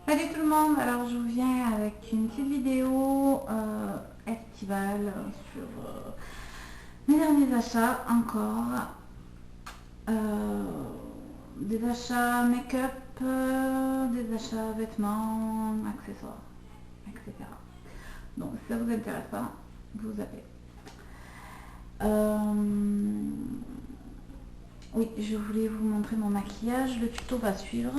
Salut tout le monde, alors je vous viens avec une petite vidéo estivale sur mes derniers achats encore. Euh, des achats make-up, des achats vêtements, accessoires, etc. Donc si ça vous intéresse pas, vous zappez. Oui, je voulais vous montrer mon maquillage, le tuto va suivre.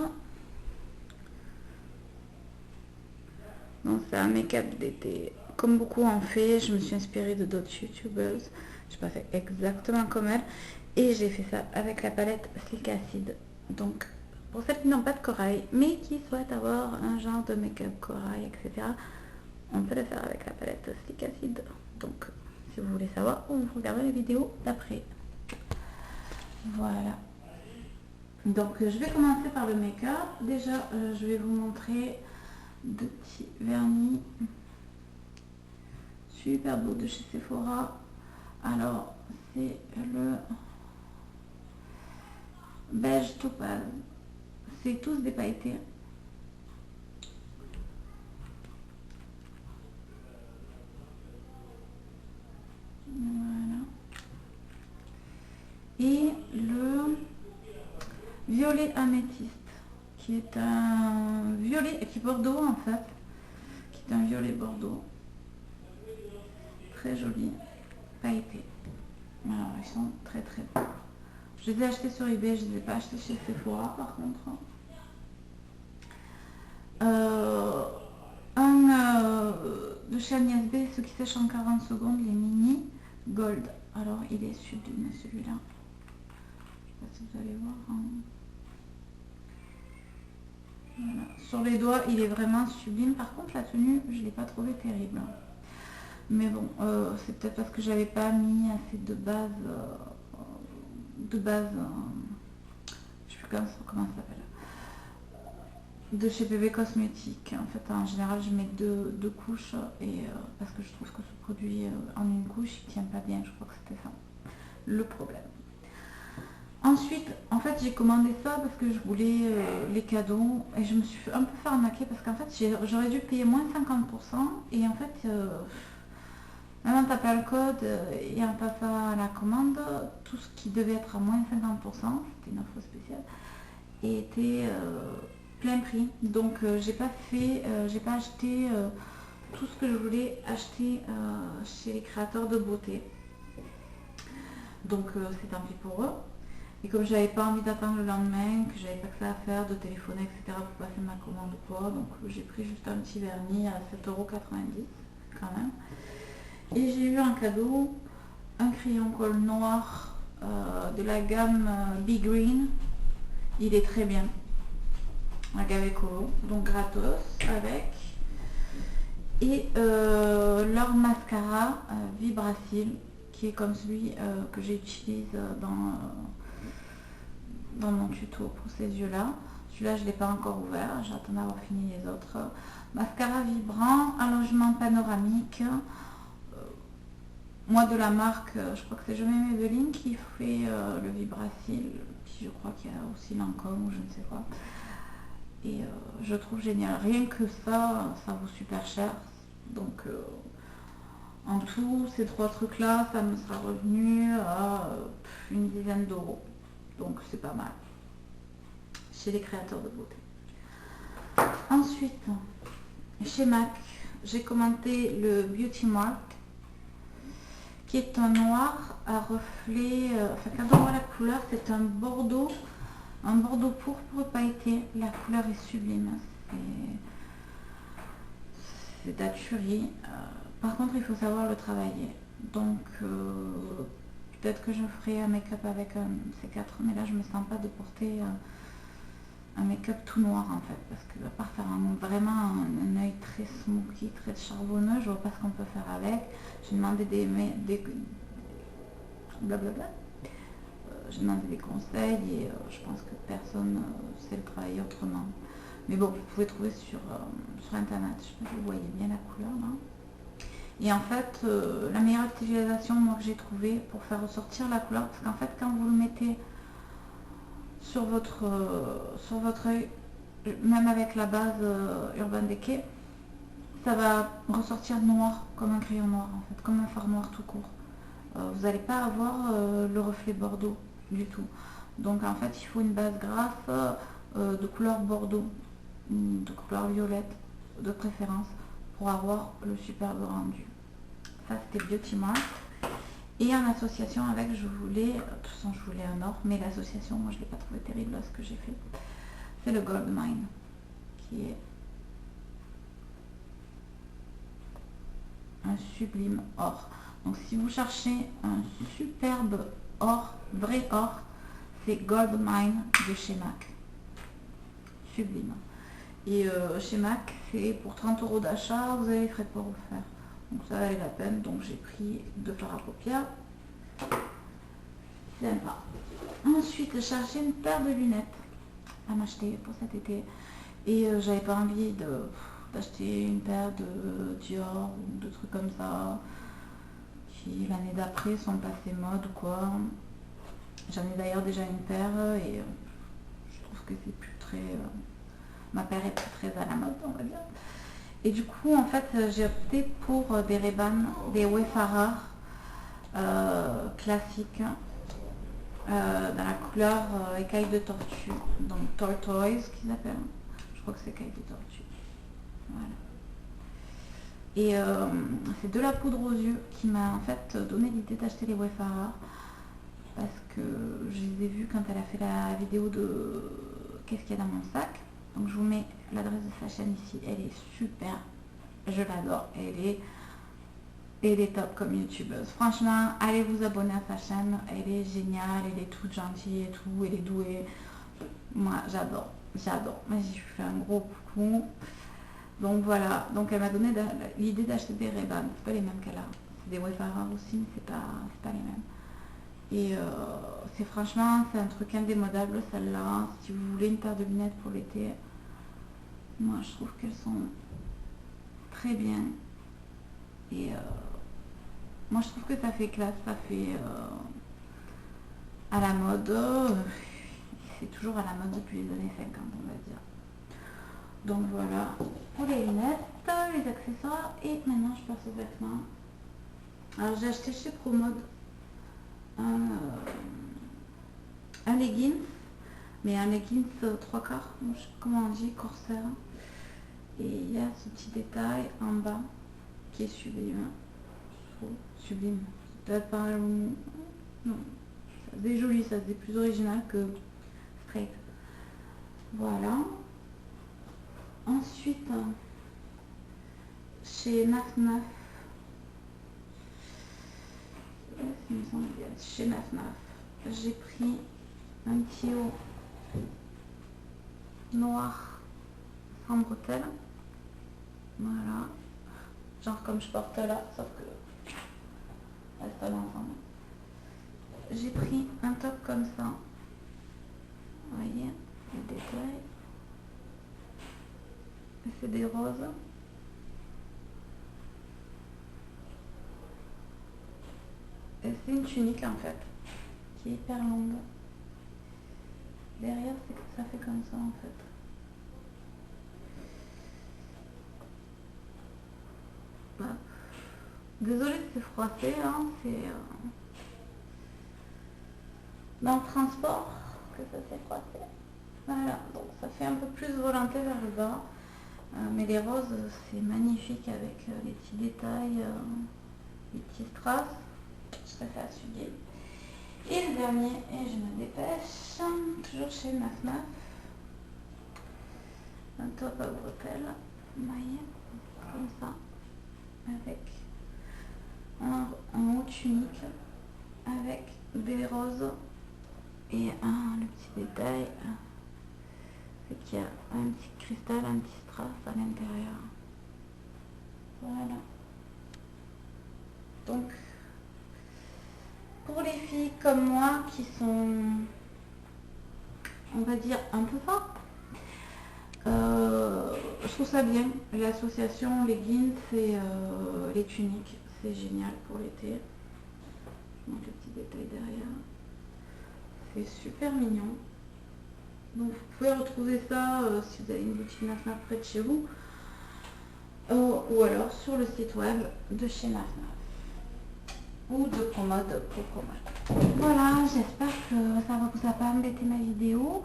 Donc c'est un make-up d'été. Comme beaucoup en fait, je me suis inspirée de d'autres youtubeuses. Je n'ai pas fait exactement comme elles. Et j'ai fait ça avec la palette Slick Acid. Donc pour celles qui n'ont pas de corail, mais qui souhaitent avoir un genre de make-up corail, etc., on peut le faire avec la palette Slick Acid. Donc si vous voulez savoir, vous regardez les vidéos d'après. Voilà. Donc je vais commencer par le make-up. Déjà, je vais vous montrer deux petits vernis super beau de chez Sephora. Alors c'est le beige topaz, c'est tous des pailletés. Voilà. Et le violet améthyste, qui est un violet, qui est bordeaux en fait, qui est un violet bordeaux. Très joli, pailleté. Alors ils sont très très beaux. Je les ai achetés sur eBay, je ne les ai pas achetés chez Sephora par contre. De chez Agnès B, ce qui sèche en 40 secondes, les mini gold. Alors il est sublime celui-là. Je sais pas si vous allez voir. Hein. Voilà. Sur les doigts, il est vraiment sublime. Par contre, la tenue, je ne l'ai pas trouvé terrible. Mais bon, c'est peut-être parce que j'avais pas mis assez de base. Je sais plus comment ça s'appelle. De chez Bébé Cosmétique. En fait, en général, je mets deux couches et parce que je trouve que ce produit en une couche, il tient pas bien. Je crois que c'était ça le problème. Ensuite, en fait, j'ai commandé ça parce que je voulais les cadeaux et je me suis un peu fait arnaquer parce qu'en fait, j'aurais dû payer moins 50% et en fait, même en tapant le code et en passant à la commande, tout ce qui devait être à moins 50%, c'était une offre spéciale, était plein prix. Donc j'ai pas acheté tout ce que je voulais acheter chez les créateurs de beauté. Donc c'est tant pis pour eux. Et comme j'avais pas envie d'attendre le lendemain, que j'avais pas que ça à faire, de téléphoner, etc. pour passer ma commande ou quoi, donc j'ai pris juste un petit vernis à 7,90 € quand même. Et j'ai eu un cadeau, un crayon colle noir de la gamme Be Green. Il est très bien. La gamme écolo, donc gratos avec. Et leur mascara Vibracil, qui est comme celui que j'utilise dans mon tuto pour ces yeux là. Celui-là je ne l'ai pas encore ouvert, j'attends d'avoir fini les autres. Mascara vibrant, allongement panoramique. Moi de la marque, je crois que c'est Jamais Maybelline qui fait le Vibracil, puis je crois qu'il y a aussi Lancôme ou je ne sais quoi. Et je trouve génial. Rien que ça vaut super cher. Donc en tout, ces trois trucs là, ça me sera revenu à une dizaine d'euros. Donc c'est pas mal. Chez les créateurs de beauté. Ensuite, chez MAC, j'ai commandé le Beauty Mark, qui est un noir à reflet, enfin quand on voit la couleur, c'est un bordeaux pourpre pailleté. La couleur est sublime, c'est daturie. Par contre, il faut savoir le travailler. Donc, peut-être que je ferai un make-up avec un C4, mais là, je me sens pas de porter un make-up tout noir en fait, parce que à part faire vraiment un œil très smoky, très charbonneux, je vois pas ce qu'on peut faire avec. J'ai demandé des blablabla. J'ai demandé des conseils et je pense que personne sait le travailler autrement. Mais bon, vous pouvez trouver sur internet, je sais pas si vous voyez bien la couleur là. Et en fait, la meilleure utilisation moi que j'ai trouvé pour faire ressortir la couleur, parce qu'en fait quand vous le mettez sur votre œil, même avec la base Urban Decay, ça va ressortir noir, comme un crayon noir en fait, comme un fard noir tout court. Vous n'allez pas avoir le reflet bordeaux du tout. Donc en fait il faut une base grasse de couleur bordeaux, de couleur violette de préférence, pour avoir le superbe rendu. Ça c'était Beauty Mark. Et en association avec, je voulais, de toute façon je voulais un or, mais l'association, moi je ne l'ai pas trouvé terrible là ce que j'ai fait. C'est le Gold Mine, qui est un sublime or. Donc si vous cherchez un superbe or, vrai or, c'est Gold Mine de chez MAC. Sublime. Et chez MAC, c'est pour 30 € d'achat, vous avez les frais de port offerts. Donc ça valait la peine, donc j'ai pris 2 fards à paupières. Sympa. Ensuite, j'ai cherché une paire de lunettes à m'acheter pour cet été. Et j'avais pas envie d'acheter une paire de Dior ou de trucs comme ça qui l'année d'après sont passés mode ou quoi. J'en ai d'ailleurs déjà une paire et je trouve que c'est plus très... ma paire est plus très à la mode, on va dire. Et du coup, en fait, j'ai opté pour des Ray-Ban, des Wayfarer classiques dans la couleur écaille de tortue, donc tortoise qu'ils appellent. Je crois que c'est écaille de tortue. Voilà. Et c'est de la poudre aux yeux qui m'a en fait donné l'idée d'acheter les Wayfarer, parce que je les ai vus quand elle a fait la vidéo de qu'est-ce qu'il y a dans mon sac. Donc je vous mets l'adresse de sa chaîne ici, elle est super, je l'adore, elle est top comme youtubeuse. Franchement, allez vous abonner à sa chaîne, elle est géniale, elle est toute gentille et tout, elle est douée. Moi j'adore, mais je lui fais un gros coucou. Donc voilà, donc elle m'a donné l'idée d'acheter des Ray-Ban, c'est pas les mêmes qu'elle a, c'est des Wayfarer aussi, mais c'est pas les mêmes. Et c'est franchement, c'est un truc indémodable celle-là. Si vous voulez une paire de lunettes pour l'été, moi je trouve qu'elles sont très bien. Et moi je trouve que ça fait classe, ça fait à la mode. C'est toujours à la mode depuis les années 50, on va dire. Donc voilà, pour les lunettes, les accessoires, et maintenant je passe aux vêtements. Alors j'ai acheté chez Promode un leggings, mais un leggings 3 quarts, je sais pas comment on dit, corsaire. Et il y a ce petit détail en bas qui est sublime. Sublime. Peut-être pas non. C'est joli, ça c'est plus original que straight. Voilà. Ensuite, chez Naf Naf, chez Naf Naf, j'ai pris un petit haut noir sans bretelles. Voilà. Genre comme je porte là, sauf que reste pas ensemble. J'ai pris un top comme ça. Vous voyez les détails. C'est des roses. Et c'est une tunique en fait, qui est hyper longue. Derrière, ça fait comme ça en fait. Voilà. Désolée de c'est froissé, hein, c'est dans le transport que ça s'est froissé. Voilà, donc ça fait un peu plus volanté vers le bas. Mais les roses, c'est magnifique avec les petits détails, les petits strass. Je préfère essuyer. Et le dernier, et je me dépêche, toujours chez Naf Naf, un top à bretelles, vous voyez, comme ça, avec un haut tunique, avec des roses et le petit détail, c'est qu'il y a un petit cristal, un petit strass à l'intérieur. Voilà. Donc, pour les filles comme moi qui sont, on va dire, un peu fortes, je trouve ça bien. L'association leggings et les tuniques, c'est génial pour l'été. Je montre le petit détail derrière. C'est super mignon. Donc vous pouvez retrouver ça si vous avez une boutique Naf Naf près de chez vous. Ou alors sur le site web de chez Naf Naf. Ou de Commode pour Commode. Voilà, j'espère que ça vous a pas embêté ma vidéo.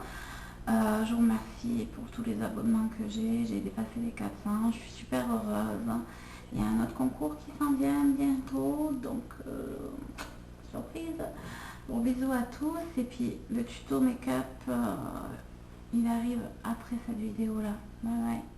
Je vous remercie pour tous les abonnements que j'ai dépassé les 400, je suis super heureuse. Il y a un autre concours qui s'en vient bientôt, donc surprise. Bon, bisous à tous, et puis le tuto make-up, il arrive après cette vidéo là. Bye bye.